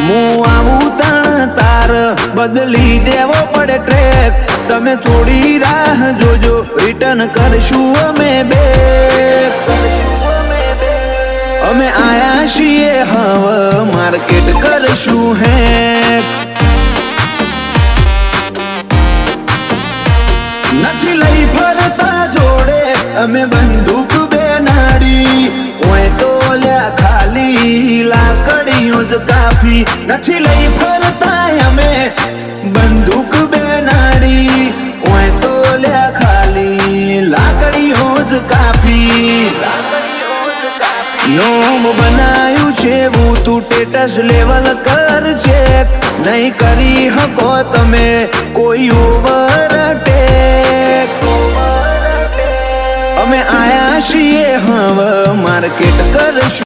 હું આવું તાણ તાર બદલી દેવો પડે ટ્રેક. તમે થોડી રાહ જોજો, રિટર્ન કરશું અમે બેક. અમે આયા છીએ હવે માર્કેટ કરશું હેક. નથી લઈ ફરતા જોડે અમે બંદૂક બેનાડી. ઓય તો લ્યા ખાલી લાકડીઓ જ કાફી. નથી લઈ ફરતા અમે બંદૂક બેનાડી. ઓય તો લ્યા ખાલી લાકડીઓ જ કાફી. નોમ બનાયું છે હું તું ટેટસ લેવલ કર ચેક. નહીં કરી હકો તમે કોઈ ઓવરટેક. અમે આયા છીએ હવે માર્કેટ કરશું.